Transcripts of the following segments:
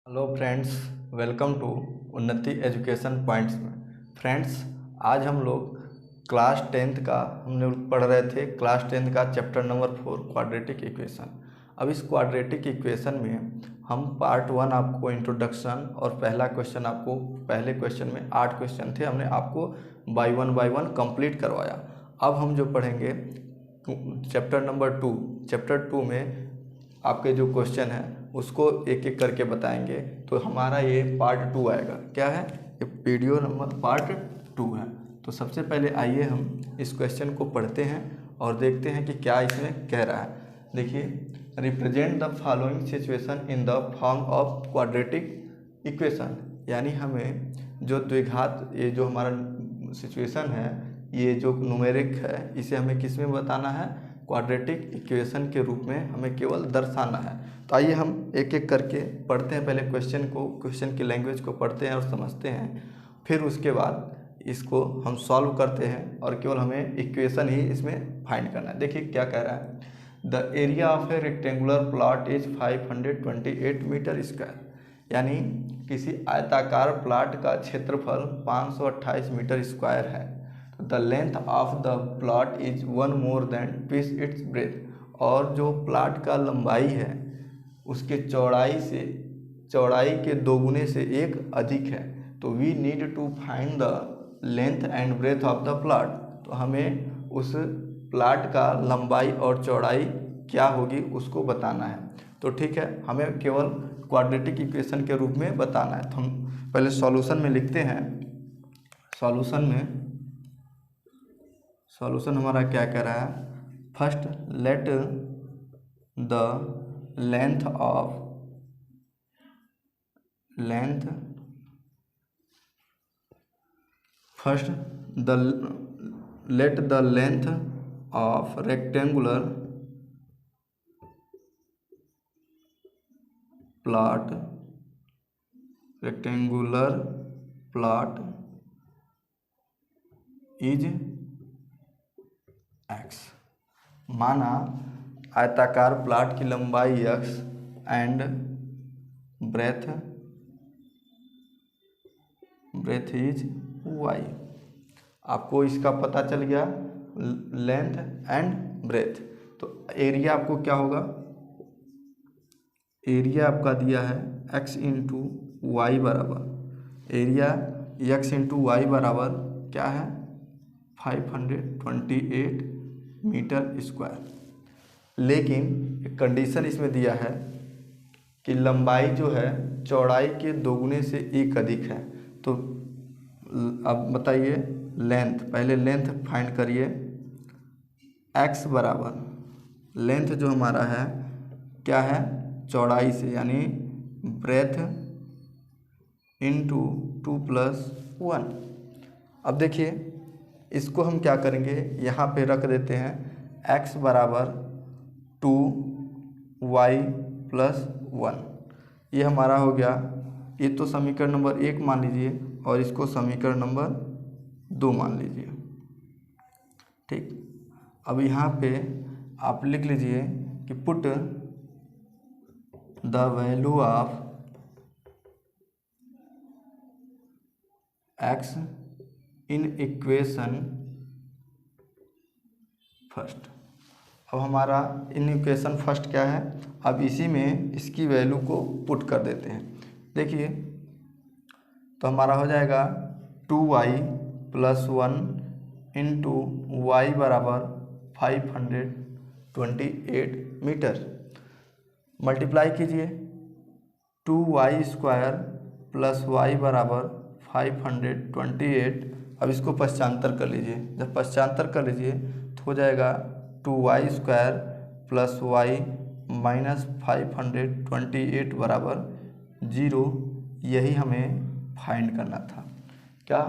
Hello friends, welcome to उन्नति education points में। Friends, आज हम लोग क्लास 10th का हमने पढ़ रहे थे। क्लास 10th का चैप्टर नंबर 4 क्वाड्रेटिक इक्वेशन। अब इस क्वाड्रेटिक इक्वेशन में हम पार्ट 1 आपको इंट्रोडक्शन और पहला क्वेश्चन आपको, पहले क्वेश्चन में 8 क्वेश्चन थे, हमने आपको बाय वन कंप्लीट करवाया। अब हम जो पढ़ेंगे चैप्टर नंबर 2। चैप्टर 2 में आपके जो क्वेश्चन है उसको एक एक करके बताएंगे। तो हमारा ये पार्ट 2 आएगा। क्या है ये? वीडियो नंबर पार्ट 2 है। तो सबसे पहले आइए हम इस क्वेश्चन को पढ़ते हैं और देखते हैं कि क्या इसमें कह रहा है। देखिए, represent the following situation in the form of quadratic equation. यानी हमें जो द्विघात, ये जो हमारा सिचुएशन है, ये जो न्यूमेरिक है, इसे हमें किस में बताना है? क्वाड्रेटिक इक्वेशन के रूप में हमें केवल दर्शाना है। तो आइए हम एक एक करके पढ़ते हैं। पहले क्वेश्चन को, क्वेश्चन की लैंग्वेज को पढ़ते हैं और समझते हैं, फिर उसके बाद इसको हम सॉल्व करते हैं और केवल हमें इक्वेशन ही इसमें फाइंड करना है। देखिए क्या कह रहा है। The area of a rectangular plot is 528 metre square. यानी किसी आयताकार प्लॉट का क्षेत्रफल 528 मीटर स्क्वायर है। The length of the plot is 1 more than twice its breadth. और जो प्लॉट का लंबाई है उसके चौड़ाई के दोगुने से 1 अधिक है। तो we need to find the length and breadth of the plot. तो हमें उस प्लॉट का लंबाई और चौड़ाई क्या होगी उसको बताना है। तो ठीक है, हमें केवल क्वाड्रेटिक इक्वेशन के रूप में बताना है। तो हम पहले सॉल्यूशन में लिखते हैं। सॉल्यूशन हमारा क्या कह रहा है? First let the length of rectangular plot is x। माना आयताकार प्लॉट की लंबाई x and breadth is y। आपको इसका पता चल गया, लेंथ एंड ब्रेथ। तो एरिया आपको क्या होगा? एरिया आपका दिया है x इंटू वाई बराबर, एरिया x इंटू वाई बराबर क्या है? 528 मीटर स्क्वायर। लेकिन एक कंडीशन इसमें दिया है कि लंबाई जो है चौड़ाई के दोगुने से 1 अधिक है। तो अब बताइए लेंथ, पहले लेंथ फाइंड करिए। x बराबर लेंथ जो हमारा है क्या है? चौड़ाई से, यानी ब्रेथ इंटू 2 + 1। अब देखिए इसको हम क्या करेंगे, यहाँ पे रख देते हैं x बराबर 2y + 1। ये हमारा हो गया। ये तो समीकरण नंबर 1 मान लीजिए और इसको समीकरण नंबर 2 मान लीजिए। ठीक, अब यहाँ पे आप लिख लीजिए कि put the value of x in equation first. अब हमारा इन इक्वेशन फर्स्ट क्या है? अब इसी में इसकी वैल्यू को पुट कर देते हैं। देखिए तो हमारा हो जाएगा 2y + 1 इंटू वाई बराबर 528 मीटर। मल्टीप्लाई कीजिए 2y² + y बराबर 528। अब इसको पश्चांतर कर लीजिए। जब पश्चांतर कर लीजिए तो हो जाएगा 2y² + y - 528 बराबर 0। यही हमें फाइंड करना था। क्या?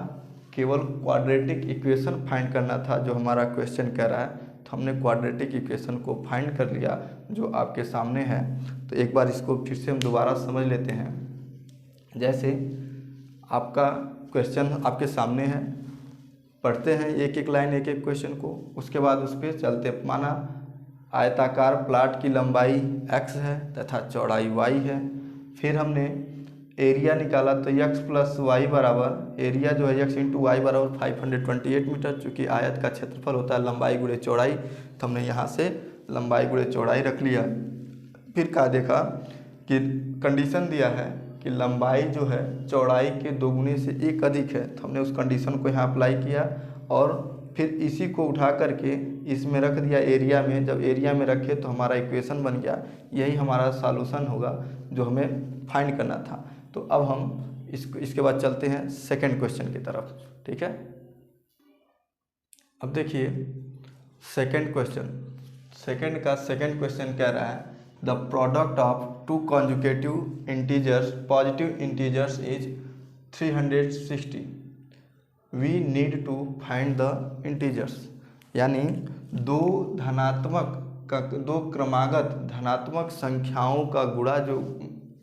केवल क्वाड्रेटिक इक्वेशन फाइंड करना था जो हमारा क्वेश्चन कह रहा है। तो हमने क्वाड्रेटिक इक्वेशन को फाइंड कर लिया जो आपके सामने है। तो एक बार इसको फिर से हम दोबारा समझ लेते हैं। जैसे आपका क्वेश्चन आपके सामने है, पढ़ते हैं एक एक लाइन, एक एक क्वेश्चन को, उसके बाद उस पर चलते। माना आयताकार प्लॉट की लंबाई x है तथा चौड़ाई y है। फिर हमने एरिया निकाला तो x प्लस वाई बराबर, एरिया जो है x इंटू वाई बराबर 528 मीटर। चूँकि आयत का क्षेत्रफल होता है लंबाई गुणे चौड़ाई, तो हमने यहाँ से लंबाई गुणे चौड़ाई रख लिया। फिर क्या देखा कि कंडीशन दिया है कि लंबाई जो है चौड़ाई के दोगुने से 1 अधिक है, तो हमने उस कंडीशन को यहाँ अप्लाई किया और फिर इसी को उठा करके इसमें रख दिया एरिया में। जब एरिया में रखे तो हमारा इक्वेशन बन गया। यही हमारा सॉल्यूशन होगा जो हमें फाइंड करना था। तो अब हम इसके बाद चलते हैं सेकंड क्वेश्चन की तरफ, ठीक है। अब देखिए सेकंड क्वेश्चन कह रहा है the product of two conjugative integers positive integers is 360। We need to find the integers, यानी दो क्रमागत धनात्मक संख्याओं का गुणा जो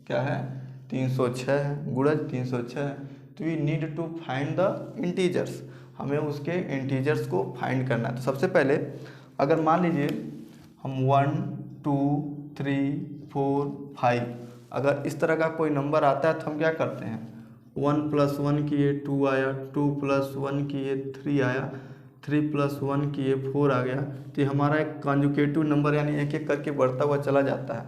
क्या है 306 है, गुणज 306 है। तो we need to find the integers, हमें उसके इंटीजर्स को फाइंड करना है। तो सबसे पहले अगर मान लीजिए हम 1 2 3 4 5 अगर इस तरह का कोई नंबर आता है तो हम क्या करते हैं, 1 + 1 किए 2 आया, 2 + 1 किए 3 आया, 3 + 1 किए 4 आ गया। तो हमारा एक कॉन्जुगेटिव नंबर यानी एक एक करके बढ़ता हुआ चला जाता है,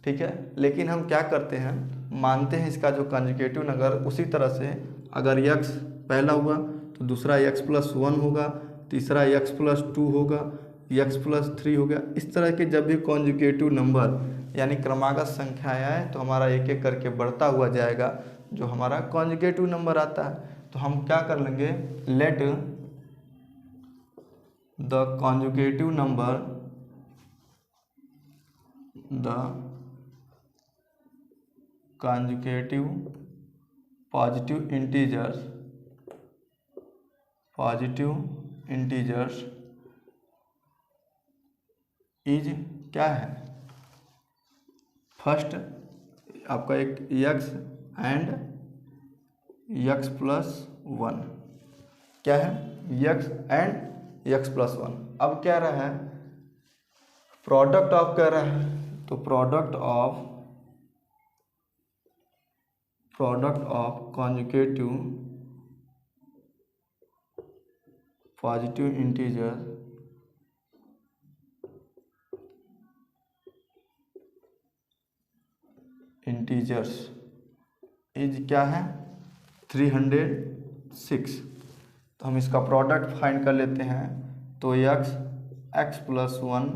ठीक है। लेकिन हम क्या करते हैं, मानते हैं इसका जो कॉन्जुगेटिव नंबर उसी तरह से अगर x पहला हुआ तो दूसरा x + 1 होगा, तीसरा x + 2 होगा, x + 3 हो गया। इस तरह के जब भी कॉन्जुगेटिव नंबर यानी क्रमागत संख्याएं आए तो हमारा एक एक करके बढ़ता हुआ जाएगा जो हमारा कॉन्जुगेटिव नंबर आता है। तो हम क्या कर लेंगे, let the conjugative number positive integers is क्या है, फर्स्ट आपका एक x एंड x + 1 क्या है, x एंड x + 1। अब क्या रहा है, प्रोडक्ट ऑफ कह रहा है, तो product of conjugative positive integers is क्या है 306। तो हम इसका प्रोडक्ट फाइंड कर लेते हैं। तो x + 1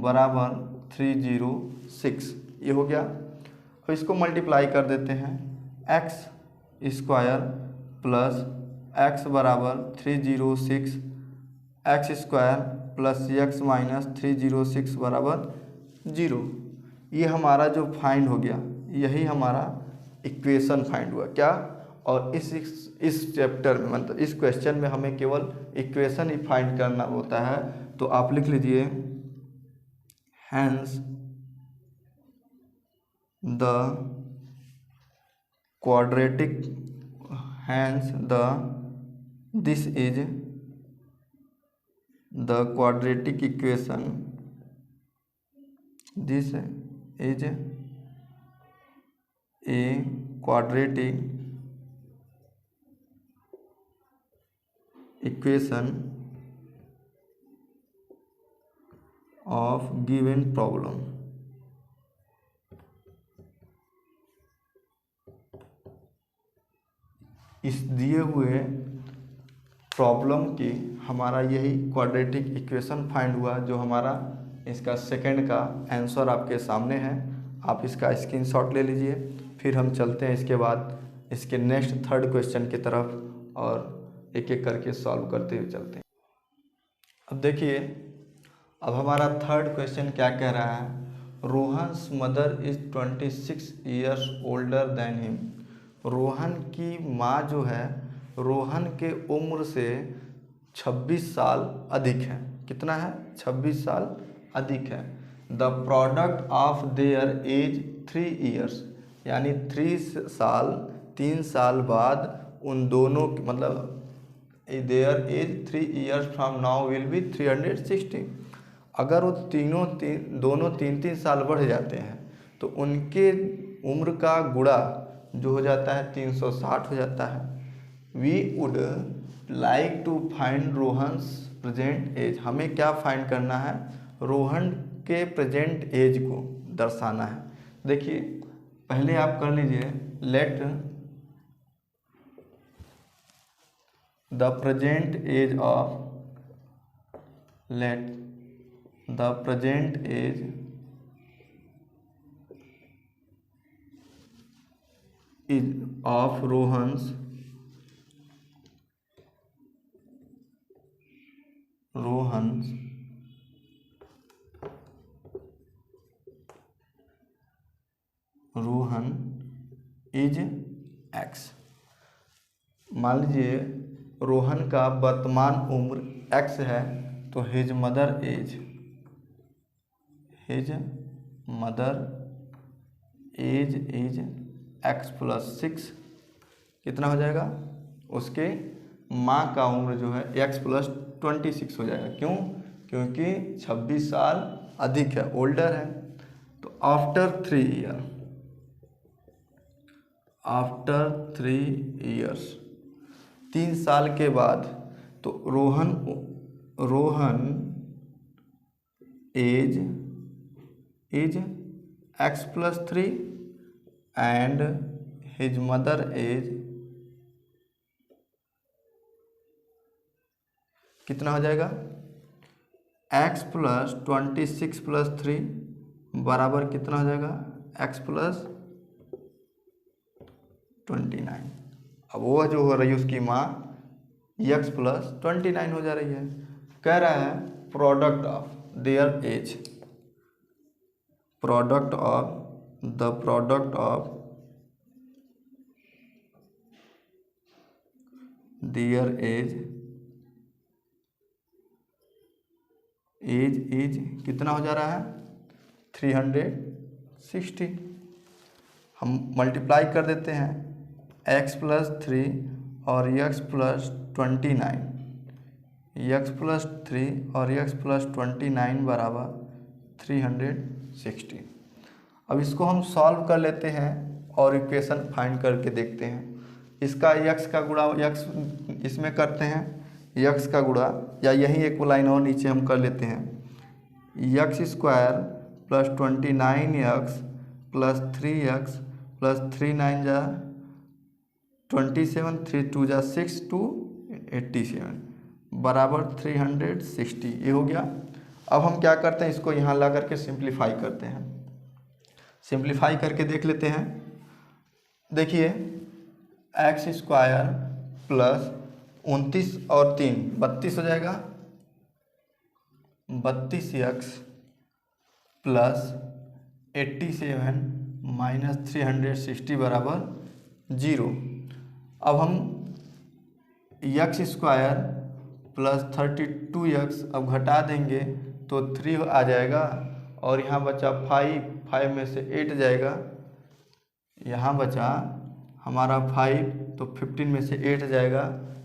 बराबर 306 ये हो गया। और इसको मल्टीप्लाई कर देते हैं, x² प्लस x बराबर 306 x² प्लस x माइनस 306 बराबर 0। ये हमारा जो फाइंड हो गया, यही हमारा इक्वेशन फाइंड हुआ क्या। और इस चैप्टर में मतलब इस क्वेश्चन में हमें केवल इक्वेशन ही फाइंड करना होता है। तो आप लिख लीजिए hence the quadratic this is the quadratic equation, this is a quadratic equation of given problem. इस दिए हुए प्रॉब्लम की हमारा यही क्वाड्रेटिक इक्वेशन फाइंड हुआ, जो हमारा इसका सेकंड का आंसर आपके सामने है। आप इसका स्क्रीनशॉट ले लीजिए। फिर हम चलते हैं इसके बाद इसके नेक्स्ट थर्ड क्वेश्चन की तरफ और एक एक करके सॉल्व करते हुए चलते हैं। अब देखिए, अब हमारा थर्ड क्वेश्चन क्या कह रहा है, Rohan's mother is 26 years older than him. Rohan की माँ जो है रोहन के उम्र से 26 साल अधिक है। कितना है, 26 साल अधिक है। The product of their age 3 years, यानी 3 साल बाद उन दोनों मतलब their age 3 years from now will be 360। अगर वो दोनों 3 साल बढ़ जाते हैं तो उनके उम्र का गुणा जो हो जाता है 360 हो जाता है। We would like to find Rohan's present age, हमें क्या फाइंड करना है, रोहन के प्रेजेंट एज को दर्शाना है। देखिए पहले आप कर लीजिए, let the present age of, let the present age is of Rohan's Rohan is x. मान लीजिए रोहन का वर्तमान उम्र एक्स है, तो his mother age is x plus 6, कितना हो जाएगा, उसके माँ का उम्र जो है एक्स प्लस 26 हो जाएगा। क्यों? क्योंकि 26 साल अधिक है, ओल्डर है। तो आफ्टर 3 ईयर्स, 3 साल के बाद, तो Rohan age is x plus 3 and his mother age कितना हो जाएगा, एक्स प्लस 26 प्लस 3 बराबर कितना हो जाएगा, एक्स प्लस 29। अब वो जो हो रही है उसकी माँ एक्स प्लस 29 हो जा रही है। कह रहा है product of their age, product of their age is कितना हो जा रहा है, 360। हम मल्टीप्लाई कर देते हैं, x प्लस 3 और x प्लस 29, x प्लस 3 और x प्लस 29 बराबर 360। अब इसको हम सॉल्व कर लेते हैं और इक्वेशन फाइंड करके देखते हैं। इसका x का गुणा x इसमें करते हैं, x का गुणा, या यही एक लाइन और नीचे हम कर लेते हैं, x square plus 29x plus 3x plus 3 9 जा 27, 3 2 जा 6 2 87 बराबर 360। ये हो गया। अब हम क्या करते हैं, इसको यहाँ ला करके सिंप्लीफाई करते हैं। सिंप्लीफाई करके देख लेते हैं। देखिए एक्स स्क्वायर प्लस 29 और 3 32 हो जाएगा, 32x प्लस 87 माइनस 360 बराबर 0। अब हम x स्क्वायर प्लस 32x अब घटा देंगे तो 3 आ जाएगा, और यहाँ बचा 5 में से 8 जाएगा, यहाँ बचा हमारा 5, तो 15 में से 8 जाएगा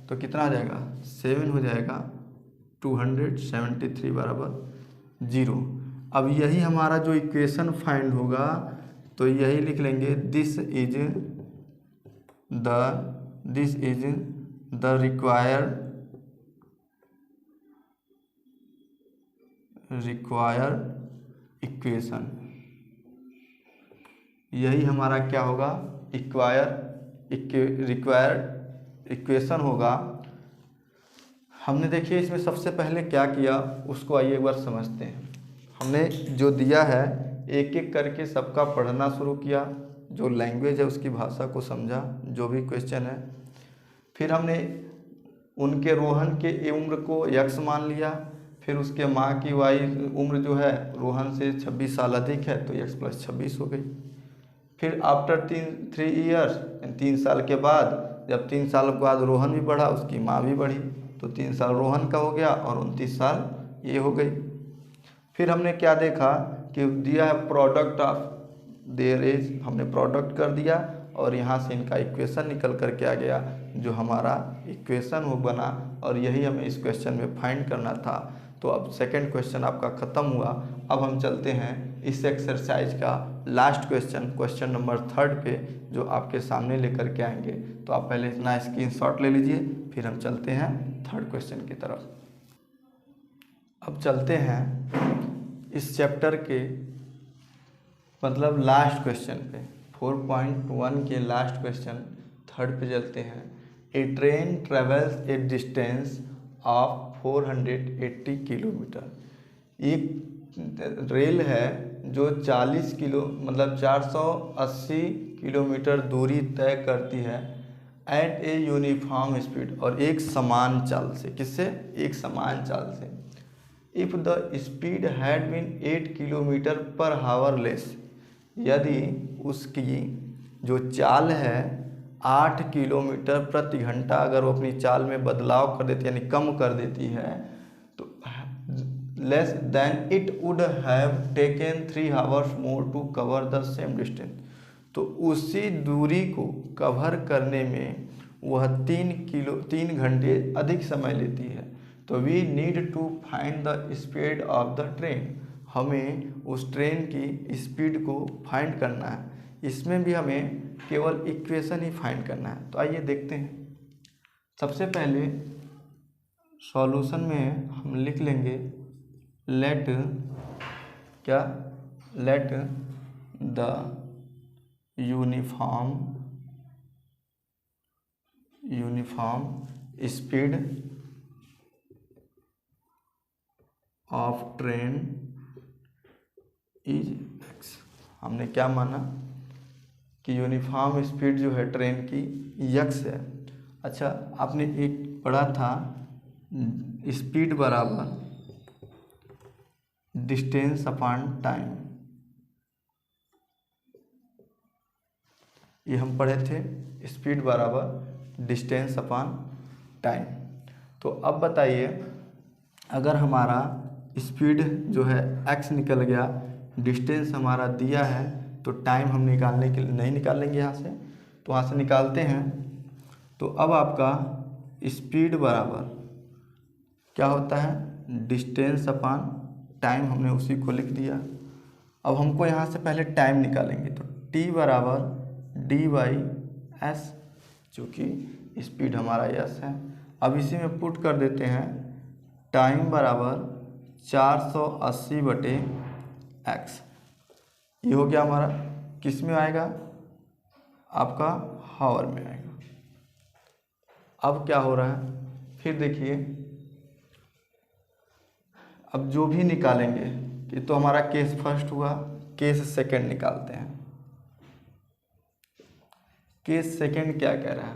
तो कितना आ जाएगा, 7 हो जाएगा, 273 बराबर 0। अब यही हमारा जो इक्वेशन फाइंड होगा तो यही लिख लेंगे, this is the required equation. यही हमारा क्या होगा, रिक्वायर्ड इक्वेशन होगा। हमने देखिए इसमें सबसे पहले क्या किया उसको आइए एक बार समझते हैं। हमने जो दिया है एक एक करके सबका पढ़ना शुरू किया, जो लैंग्वेज है उसकी भाषा को समझा, जो भी क्वेश्चन है। फिर हमने उनके रोहन के उम्र को x मान लिया, फिर उसके माँ की वाई उम्र जो है रोहन से 26 साल अधिक है तो x प्लस 26 हो गई। फिर आफ्टर 3 ईयर्स, 3 साल के बाद, जब 3 साल के बाद रोहन भी बढ़ा उसकी माँ भी बढ़ी, तो 3 साल रोहन का हो गया और 29 साल ये हो गई। फिर हमने क्या देखा कि दिया है प्रोडक्ट ऑफ देयर एज, हमने प्रोडक्ट कर दिया और यहाँ से इनका इक्वेशन निकल कर के आ गया, जो हमारा इक्वेशन वो बना, और यही हमें इस क्वेश्चन में फाइंड करना था। तो अब सेकंड क्वेश्चन आपका ख़त्म हुआ। अब हम चलते हैं इस एक्सरसाइज का लास्ट क्वेश्चन नंबर 3 पे जो आपके सामने लेकर के आएंगे। तो आप पहले इतना स्क्रीनशॉट ले लीजिए, फिर हम चलते हैं 3rd क्वेश्चन की तरफ। अब चलते हैं इस चैप्टर के मतलब लास्ट क्वेश्चन पे, 4.1 के लास्ट क्वेश्चन 3rd पे चलते हैं। A train travels a distance of 480 kilometre. एक रेल है जो 40 किलो मतलब 480 किलोमीटर दूरी तय करती है एट ए यूनिफॉर्म स्पीड, और एक समान चाल से। किससे? एक समान चाल से। If the speed had been 8 kilometre per hour less, यदि उसकी जो चाल है 8 किलोमीटर प्रति घंटा अगर वो अपनी चाल में बदलाव कर देती है यानी कम कर देती है, तो less than it would have taken 3 hours more to cover the same distance. तो उसी दूरी को कवर करने में वह 3 घंटे अधिक समय लेती है। तो we need to find the speed of the train. हमें उस ट्रेन की स्पीड को फाइंड करना है। इसमें भी हमें केवल इक्वेशन ही फाइंड करना है। तो आइए देखते हैं। सबसे पहले सॉल्यूशन में हम लिख लेंगे let the uniform speed of train is x. हमने क्या माना कि यूनिफॉर्म स्पीड जो है ट्रेन की यक्स है। अच्छा, आपने एक पढ़ा था स्पीड बराबर डिस्टेंस अपॉन टाइम, ये हम पढ़े थे, स्पीड बराबर डिस्टेंस अपॉन टाइम। तो अब बताइए, अगर हमारा स्पीड जो है x निकल गया, डिस्टेंस हमारा दिया है, तो टाइम हम निकालने के लिए नहीं निकालेंगे यहाँ से, तो वहाँ से निकालते हैं। तो अब आपका स्पीड बराबर क्या होता है? डिस्टेंस अपॉन टाइम, हमने उसी को लिख दिया। अब हमको यहाँ से पहले टाइम निकालेंगे, तो t बराबर d/s, चूँकि स्पीड हमारा s है। अब इसी में पुट कर देते हैं, टाइम बराबर 480/x। ये हो गया हमारा, किस में आएगा? आपका हावर में आएगा। अब क्या हो रहा है, फिर देखिए, अब जो भी निकालेंगे, ये तो हमारा केस फर्स्ट हुआ, केस सेकंड निकालते हैं। केस सेकंड क्या कह रहा है?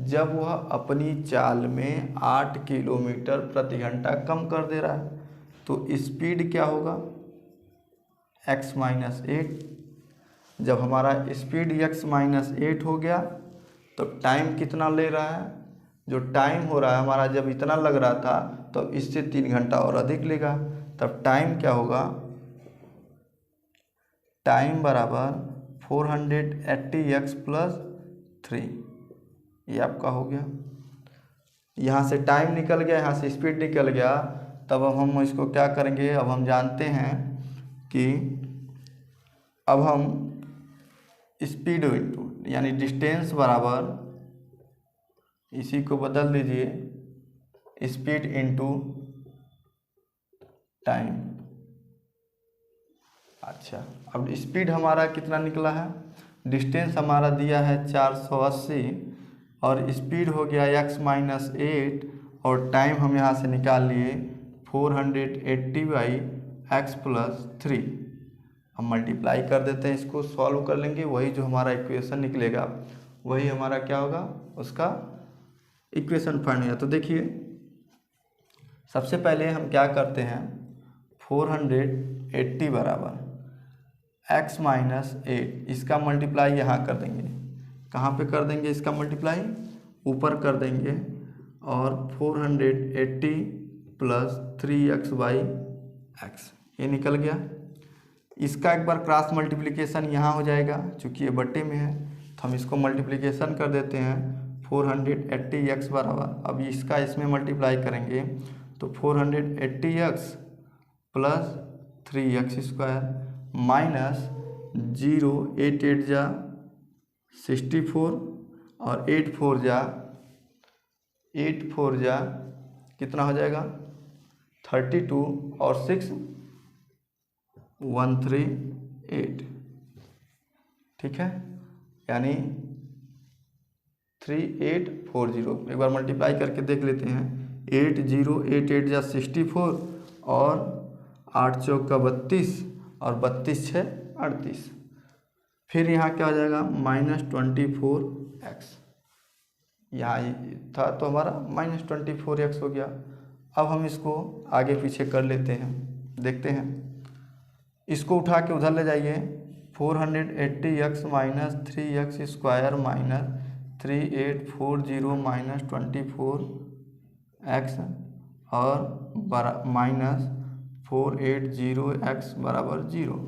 जब वह अपनी चाल में 8 किलोमीटर प्रति घंटा कम कर दे रहा है, तो स्पीड क्या होगा? x-8। जब हमारा स्पीड x-8 हो गया, तो टाइम कितना ले रहा है? जो टाइम हो रहा है हमारा, जब इतना लग रहा था, तो इससे 3 घंटा और अधिक लेगा। तब टाइम क्या होगा? टाइम बराबर 480x + 3, ये आपका हो गया। यहाँ से टाइम निकल गया, यहाँ से स्पीड निकल गया। तब अब हम इसको क्या करेंगे? अब हम जानते हैं कि अब हम स्पीड इंटू यानी डिस्टेंस बराबर, इसी को बदल दीजिए, स्पीड इंटू टाइम। अच्छा, अब स्पीड हमारा कितना निकला है? डिस्टेंस हमारा दिया है 480 और स्पीड हो गया x-8, और टाइम हम यहाँ से निकाल लिए 480/x + 3। हम मल्टीप्लाई कर देते हैं, इसको सॉल्व कर लेंगे, वही जो हमारा इक्वेशन निकलेगा वही हमारा क्या होगा? उसका इक्वेशन फाइंड हो जाए। तो देखिए, सबसे पहले हम क्या करते हैं, 480 बराबर x-8, इसका मल्टीप्लाई यहाँ कर देंगे। कहाँ पे कर देंगे इसका मल्टीप्लाई? ऊपर कर देंगे, और 480 + 3x/x, ये निकल गया। इसका एक बार क्रॉस मल्टीप्लिकेशन यहाँ हो जाएगा, चूँकि ये बट्टे में है, तो हम इसको मल्टीप्लिकेशन कर देते हैं। 480x बराबर, अब इसका इसमें मल्टीप्लाई करेंगे, तो 480x + 3x² माइनस 0 8 8 जा 64 और 8 4 जा कितना हो जाएगा 32 और 6 138। ठीक है, यानी 3840। एक बार मल्टीप्लाई करके देख लेते हैं। 8 0 8 8 जा 64 और 8 चौका 32 और 32 6 38। फिर यहाँ क्या हो जाएगा -24x। यहाँ था तो हमारा -24x हो गया। अब हम इसको आगे पीछे कर लेते हैं, देखते हैं। इसको उठा के उधर ले जाइए। 480x minus 3x square minus 3840 minus 24x और माइनस 480x बराबर 0।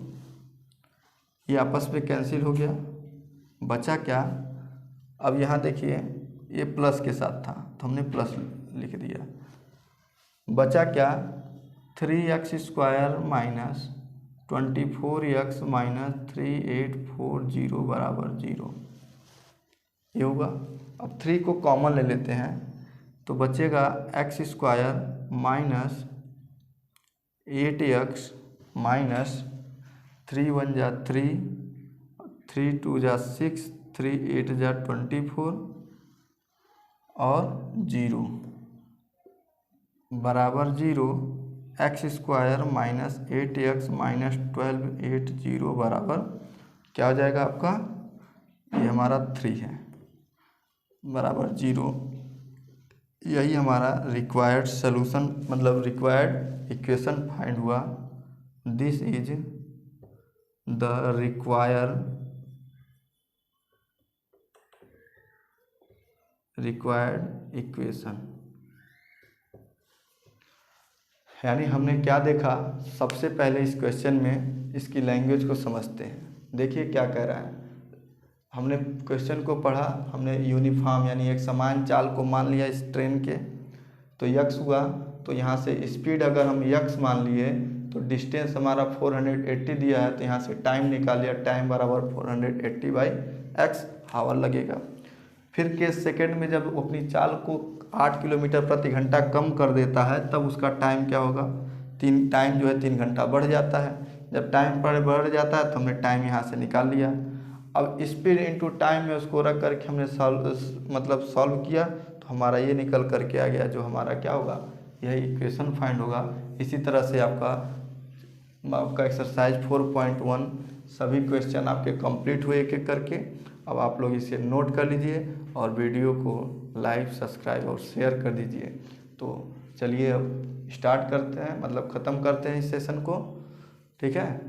ये आपस में कैंसिल हो गया, बचा क्या। अब यहाँ देखिए ये प्लस के साथ था तो हमने प्लस लिख दिया। बचा क्या 3x square minus 24x minus 3840 बराबर 0। ये होगा। अब 3 को कॉमन ले लेते हैं तो बचेगा x square minus 8x minus 3 1 जा 3 3 2 जा 6 3 8 जा 24 और 0 बराबर 0। X square minus 8x minus 1280 बराबर क्या हो जाएगा आपका, ये हमारा 3 है बराबर 0। यही हमारा रिक्वायर्ड सॉल्यूशन मतलब रिक्वायर्ड इक्वेशन फाइंड हुआ। This is the required equation. यानी हमने क्या देखा, सबसे पहले इस क्वेश्चन में इसकी लैंग्वेज को समझते हैं। देखिए क्या कह रहा है। हमने क्वेश्चन को पढ़ा, हमने यूनिफॉर्म यानी एक समान चाल को मान लिया इस ट्रेन के, तो यक्स हुआ। तो यहाँ से स्पीड अगर हम यक्स मान लिए तो डिस्टेंस हमारा 480 दिया है, तो यहाँ से टाइम निकाल लिया, टाइम बराबर 480/x हावर लगेगा। फिर के सेकंड में जब वो अपनी चाल को 8 किलोमीटर प्रति घंटा कम कर देता है तब उसका टाइम क्या होगा, टाइम जो है 3 घंटा बढ़ जाता है। जब टाइम बढ़ जाता है तो हमने टाइम यहाँ से निकाल लिया। अब स्पीड इनटू टाइम में उसको रख करके हमने सॉल्व किया तो हमारा ये निकल करके आ गया, जो हमारा क्या होगा, यही इक्वेशन फाइंड होगा। इसी तरह से आपका एक्सरसाइज 4.1 सभी क्वेश्चन आपके कंप्लीट हुए एक एक करके। अब आप लोग इसे नोट कर लीजिए और वीडियो को लाइक सब्सक्राइब और शेयर कर दीजिए। तो चलिए अब स्टार्ट करते हैं, मतलब ख़त्म करते हैं इस सेशन को। ठीक है।